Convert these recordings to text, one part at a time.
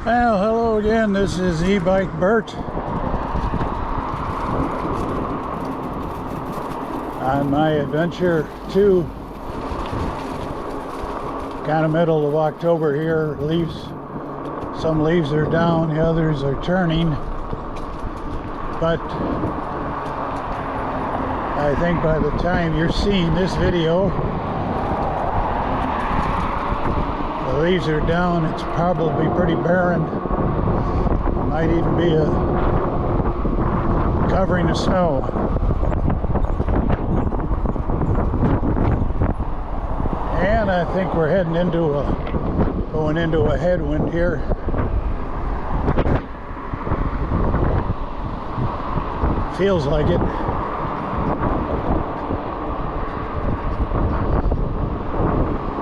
Well, hello again. This is eBike Bert on my adventure to kind of middle of October here. Some leaves are down, the others are turning, but I think by the time you're seeing this video, the leaves are down. It's probably pretty barren. Might even be a covering of snow. And I think we're heading going into a headwind here. Feels like it.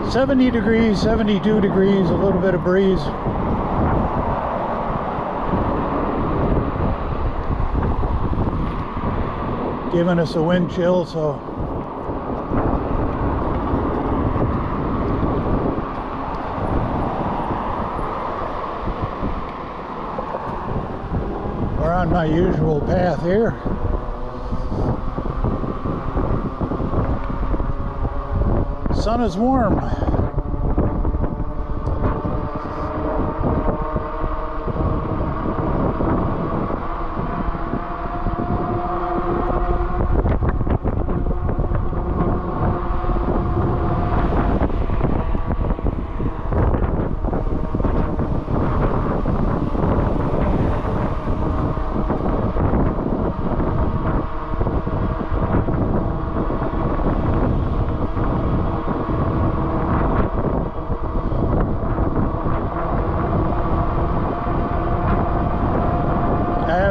$70 degrees, 72 degrees, a little bit of breeze. Giving us a wind chill, so we're on my usual path here. Sun is warm.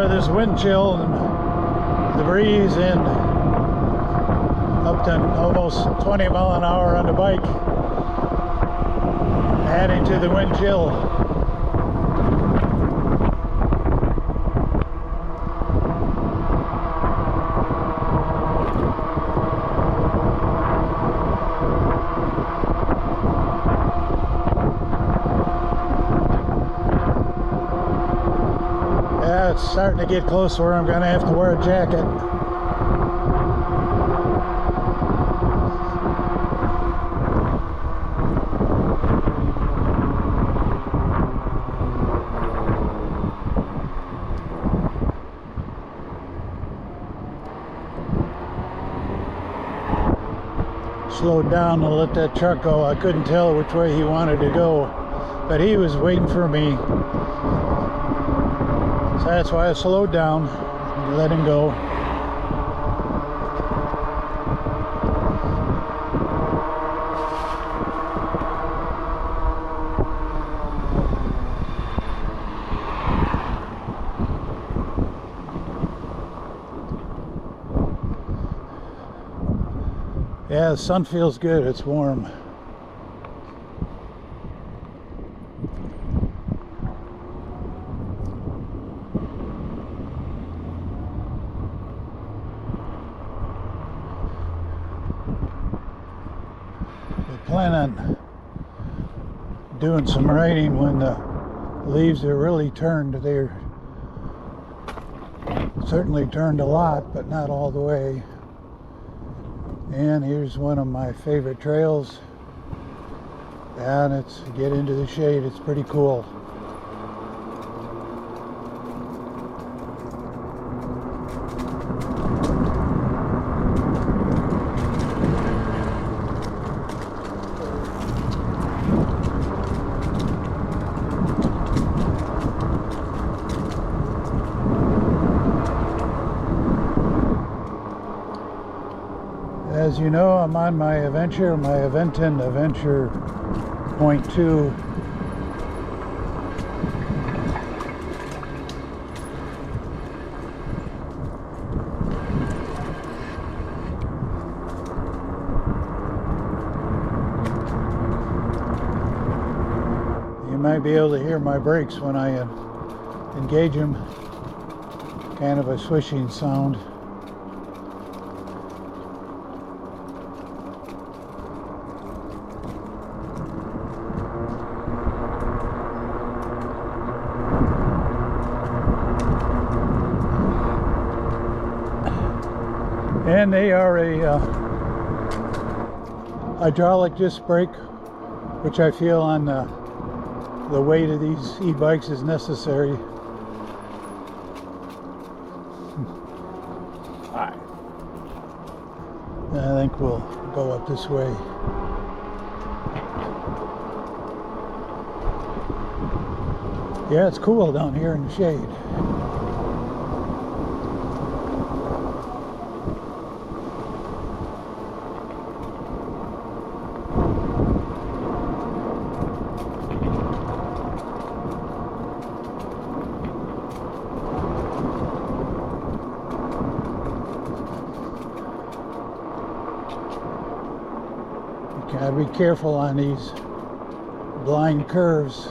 This wind chill and the breeze and up to almost 20 mile an hour on the bike, adding to the wind chill. It's starting to get close where I'm going to have to wear a jacket. Slowed down to let that truck go. I couldn't tell which way he wanted to go, but he was waiting for me. So that's why I slowed down and let him go. Yeah, the sun feels good. It's warm. Plan on doing some riding when the leaves are really turned. They're certainly turned a lot, but not all the way. And here's one of my favorite trails, and it's get into the shade. It's pretty cool. As you know, I'm on my adventure point 2. You might be able to hear my brakes when I engage them. Kind of a swishing sound. And they are a hydraulic disc brake, which I feel on the weight of these e-bikes is necessary. Alright. I think we'll go up this way. Yeah, it's cool down here in the shade. Gotta be careful on these blind curves.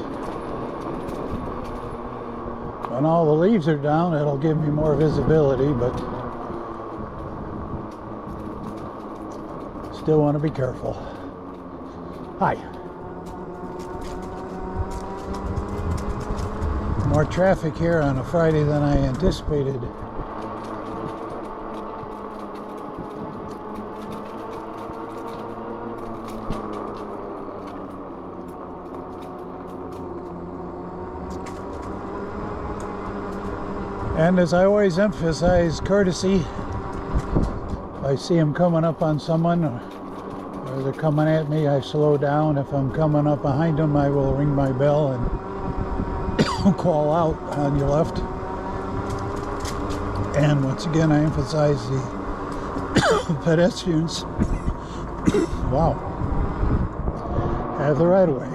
When all the leaves are down, it'll give me more visibility, but still want to be careful. Hi. More traffic here on a Friday than I anticipated. And as I always emphasize, courtesy. If I see them coming up on someone or they're coming at me, I slow down. If I'm coming up behind them, I will ring my bell and call out on your left. And once again, I emphasize the pedestrians, wow, have the right of way.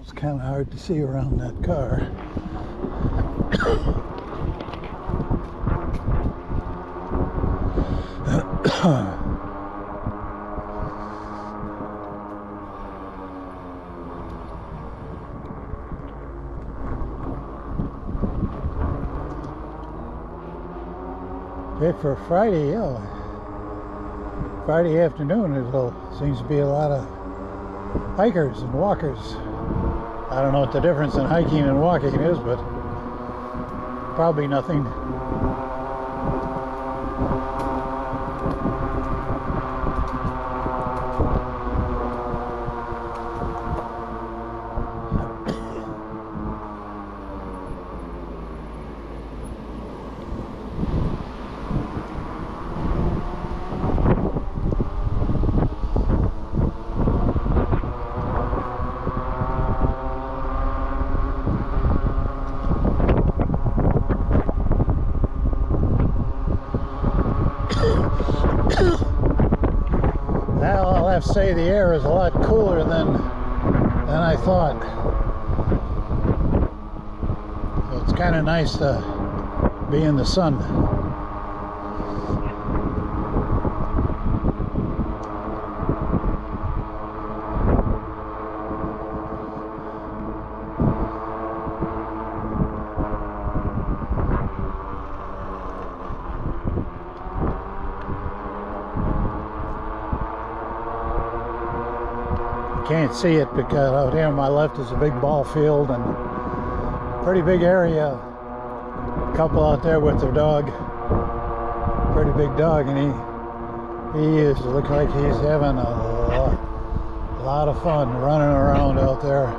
It's kind of hard to see around that car. Okay, for Friday, yeah. Friday afternoon, there seems to be a lot of hikers and walkers. I don't know what the difference in hiking and walking is, but probably nothing. Well, I'll have to say the air is a lot cooler than I thought. So it's kind of nice to be in the sun. Can't see it because out here on my left is a big ball field and pretty big area. A couple out there with their dog, pretty big dog, and he looks like he's having a lot of fun running around out there.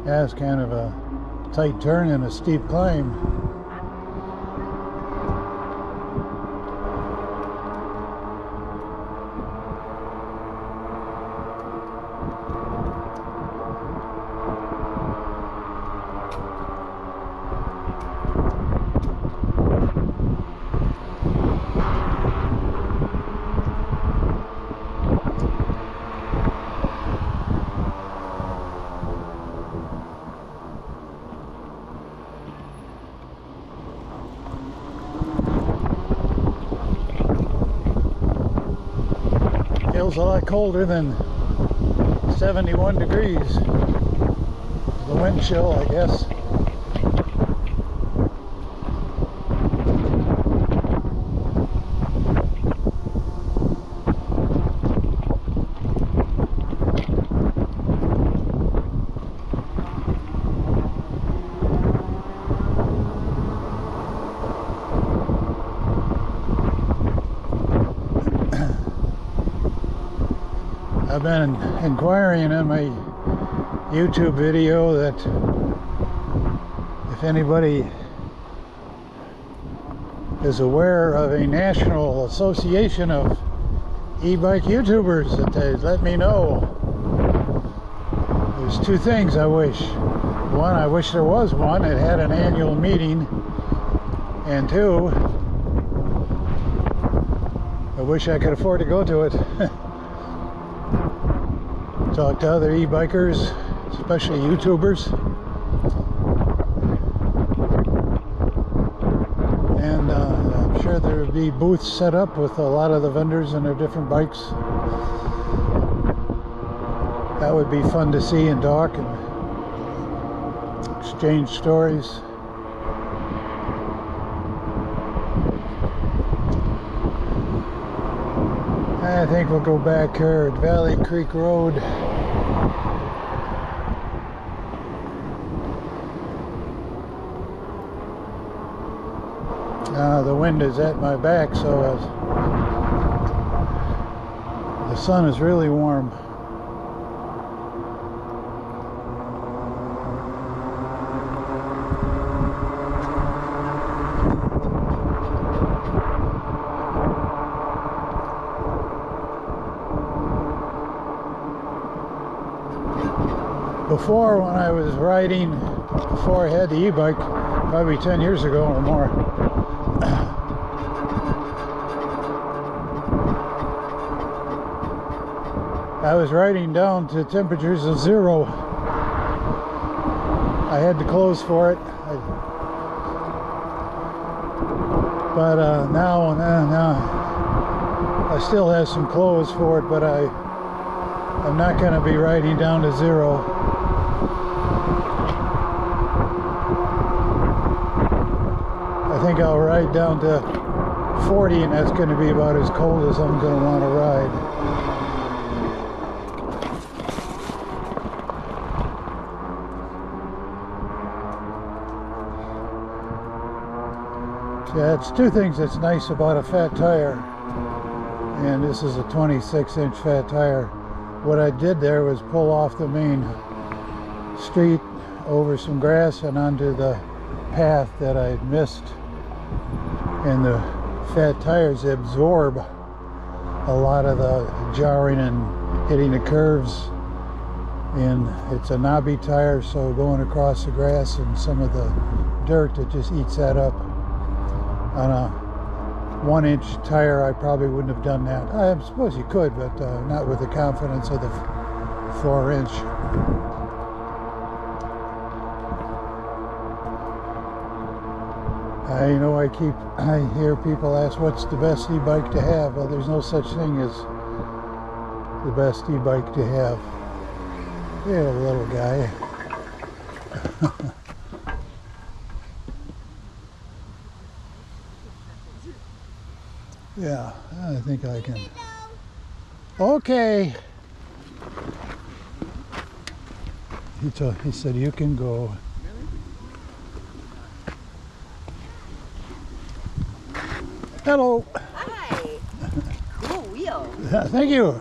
Yeah, it's kind of a tight turn and a steep climb. feels a lot colder than 71 degrees. The wind chill, I guess. I've been inquiring in my YouTube video that if anybody is aware of a national association of e-bike YouTubers, that they let me know. There's two things I wish. One, I wish there was one. It had an annual meeting. And two, I wish I could afford to go to it. Talk to other e-bikers, especially YouTubers, and I'm sure there would be booths set up with a lot of the vendors and their different bikes. That would be fun to see and talk and exchange stories. I think we'll go back here at Valley Creek Road. The wind is at my back, so the sun is really warm. Before, when I was riding, before I had the e-bike, probably 10 years ago or more, I was riding down to temperatures of 0. I had the clothes for it, but now I still have some clothes for it, but I'm not going to be riding down to 0. I think I'll ride down to 40, and that's going to be about as cold as I'm going to want to ride. Yeah, it's two things that's nice about a fat tire, and this is a 26-inch fat tire. What I did there was pull off the main street over some grass and onto the path that I missed, and the fat tires absorb a lot of the jarring and hitting the curves, and it's a knobby tire, so going across the grass and some of the dirt, it just eats that up. On a 1-inch tire, I probably wouldn't have done that. I suppose you could, but not with the confidence of the 4-inch. I hear people ask, what's the best e-bike to have? Well, there's no such thing as the best e-bike to have. Yeah, little guy. Yeah, I think I can. Okay. He said you can go. Hello. Hi. Cool wheel. Thank you.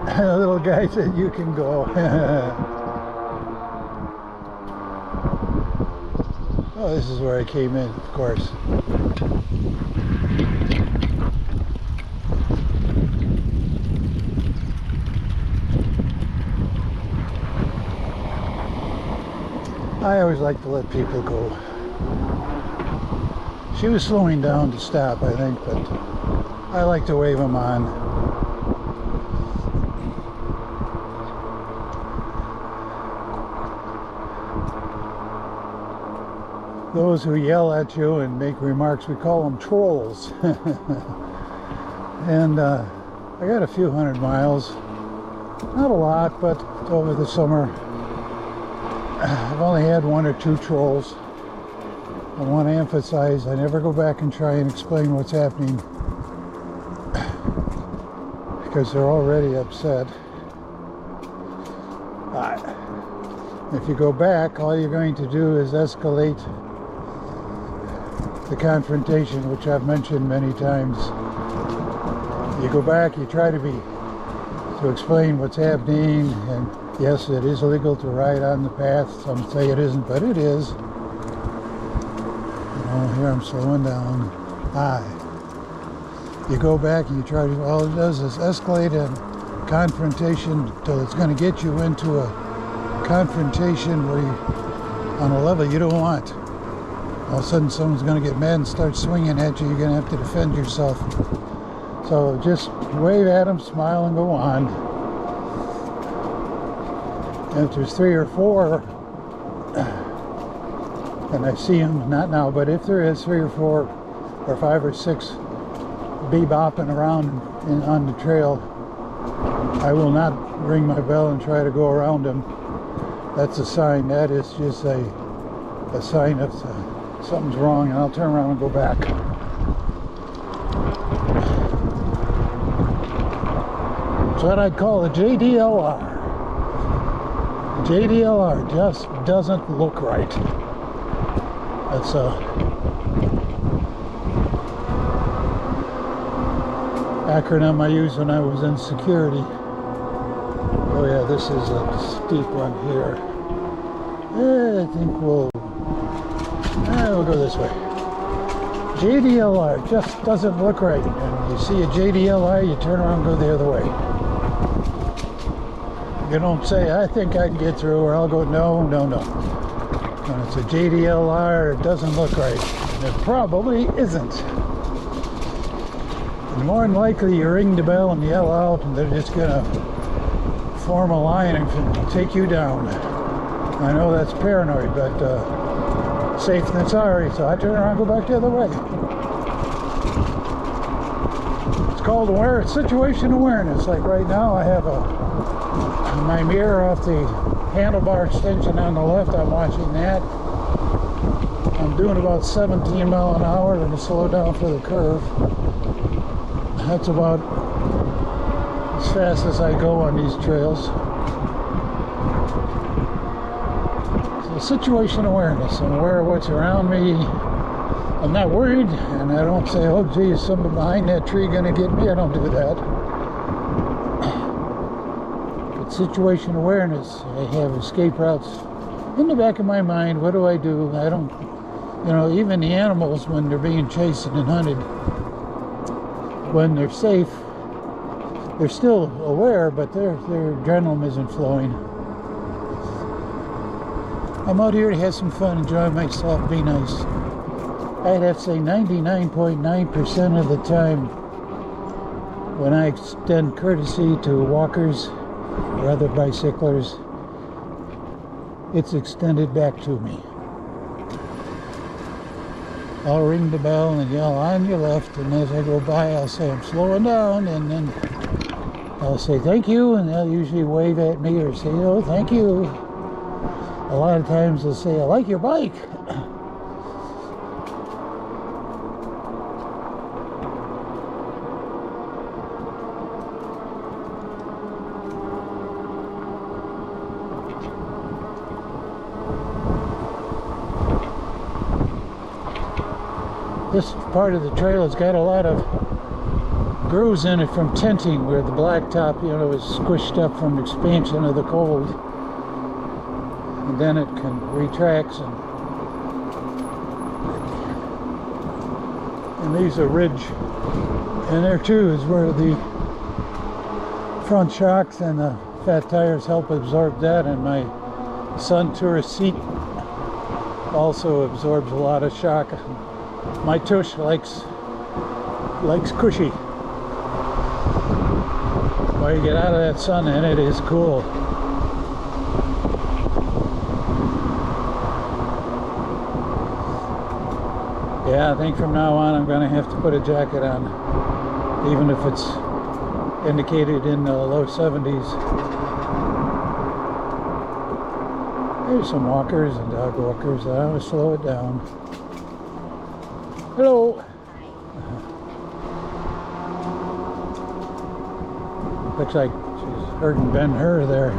The little guy said you can go. Oh, this is where I came in, of course. I always like to let people go. She was slowing down to stop, I think, but I like to wave them on. Those who yell at you and make remarks, we call them trolls. And I got a few hundred miles. Not a lot, but over the summer. I've only had 1 or 2 trolls. I want to emphasize, I never go back and try and explain what's happening because they're already upset. If you go back, all you're going to do is escalate the confrontation, which I've mentioned many times. You go back, you try to explain what's happening, and yes, it is illegal to ride on the path. Some say it isn't, but it is. Here I'm slowing down. You go back and you try to, all it does is escalate a confrontation until it's going to get you into a confrontation where you, on a level you don't want. All of a sudden someone's going to get mad and start swinging at you. You're going to have to defend yourself. So just wave at them, smile, and go on. And if there's 3 or 4, and I see them, not now, but if there is 3 or 4 or 5 or 6 bebopping around on the trail, I will not ring my bell and try to go around them. That's a sign. That is just a sign of something's wrong, and I'll turn around and go back. It's what I'd call a J.D.L.R. J.D.L.R. just doesn't look right. That's a acronym I used when I was in security. Oh yeah, this is a steep one here. I think we'll go this way. J.D.L.R. just doesn't look right. And you see a J.D.L.R, you turn around and go the other way. You don't say, I think I can get through, or I'll go, no. When it's a J.D.L.R, it doesn't look right. And it probably isn't. And more than likely, you ring the bell and yell out, and they're just going to form a line and take you down. I know that's paranoid, but safe than sorry, so I turn around and go back the other way. It's called situation awareness. Like right now, I have my mirror off the handlebar extension on the left. I'm watching that. I'm doing about 17 miles an hour and slow down for the curve. That's about as fast as I go on these trails. So situation awareness. I'm aware of what's around me. I'm not worried, and I don't say, oh gee, is somebody behind that tree gonna get me? I don't do that. But situation awareness, I have escape routes in the back of my mind. What do? I don't, even the animals, when they're being chased and hunted, when they're safe, they're still aware, but their adrenaline isn't flowing. I'm out here to have some fun, enjoy myself, be nice. I'd have to say 99.9% of the time when I extend courtesy to walkers or other bicyclers, it's extended back to me. I'll ring the bell and yell on your left, and as I go by I'll say I'm slowing down, and then I'll say thank you, and they'll usually wave at me or say, oh, thank you. A lot of times they'll say, I like your bike. This part of the trail has got a lot of grooves in it from tenting, where the blacktop, is squished up from expansion of the cold. And then it retracts, and these are ridge. And there too is where the front shocks and the fat tires help absorb that, and my Sun Tourist seat also absorbs a lot of shock. My tush likes cushy. While you get out of that sun, and it is cool. Yeah, I think from now on I'm going to have to put a jacket on, even if it's indicated in the low 70s. There's some walkers and dog walkers. I always slow it down. Hello. Looks like she's hurting Ben-Hur there.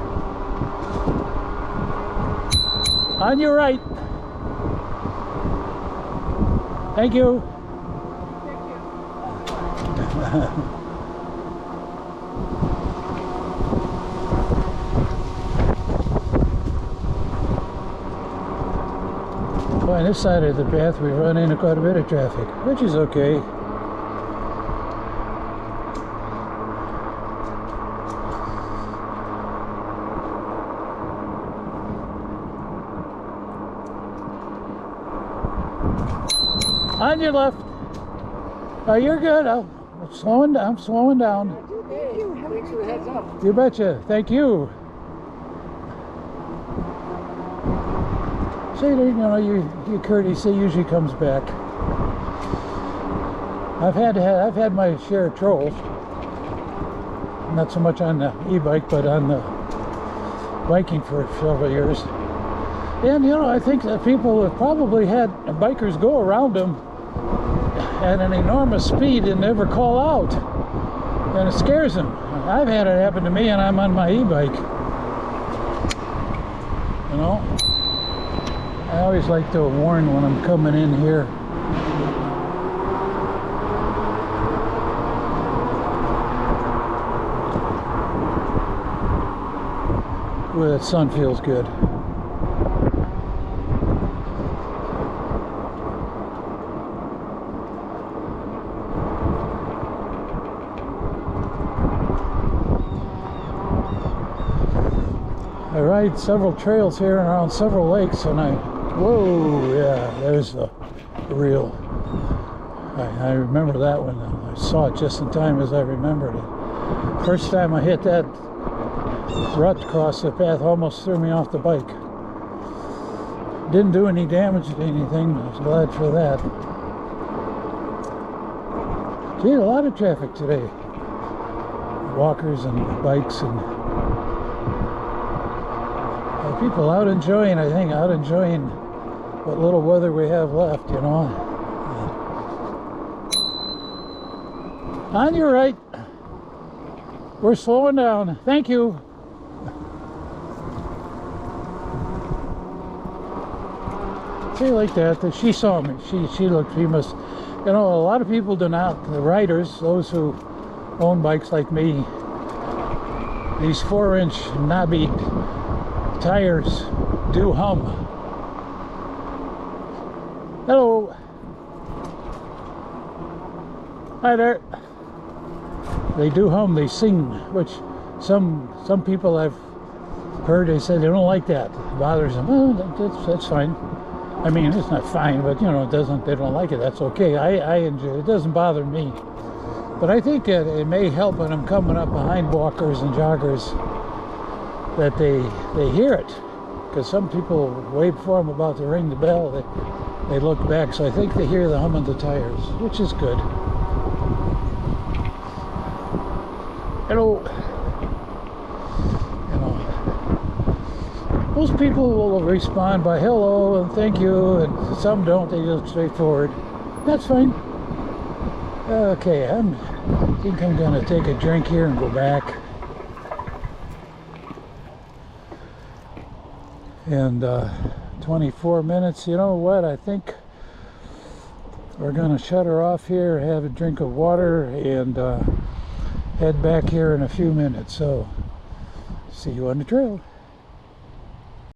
On your right. Thank you. Well, on this side of the path we run into quite a bit of traffic, which is okay. On your left. Oh, you're good. I'm slowing down. I'm slowing down. Thank you. Thanks for the heads up. You betcha. Thank you. See, you know, your courtesy usually comes back. I've had my share of trolls. Not so much on the e-bike, but on the biking for several years. And you know, I think that people have probably had bikers go around them at an enormous speed and never call out, and it scares them. I've had it happen to me, and I'm on my e-bike. You know, I always like to warn when I'm coming in here. Ooh, that sun feels good. I ride several trails here and around several lakes, and whoa, yeah, there's the reel. I remember that one. I saw it just in time as I remembered it. First time I hit that rut across the path, almost threw me off the bike. Didn't do any damage to anything. I was glad for that. Gee, a lot of traffic today. Walkers and bikes and people out enjoying, I think, what little weather we have left, you know. On your right. We're slowing down. Thank you. See, like that. She saw me. She looked. She must. You know, a lot of people do not. The riders, those who own bikes like me, these 4-inch knobby tires do hum. Hello. Hi there. They do hum, they sing, which some people I've heard, they said they don't like that. It bothers them. Well, that's fine. I mean, it's not fine, but you know, they don't like it. That's okay. I enjoy it. It doesn't bother me. But I think it may help when I'm coming up behind walkers and joggers that they hear it, because some people, way before I'm about to ring the bell, they look back, so I think they hear the hum of the tires, which is good. Hello. You know, most people will respond by hello and thank you, and some don't. They just straightforward. That's fine. Okay, I think I'm gonna take a drink here and go back. And 24 minutes, you know what, I think we're gonna shut her off here, have a drink of water, and head back here in a few minutes. So see you on the trail.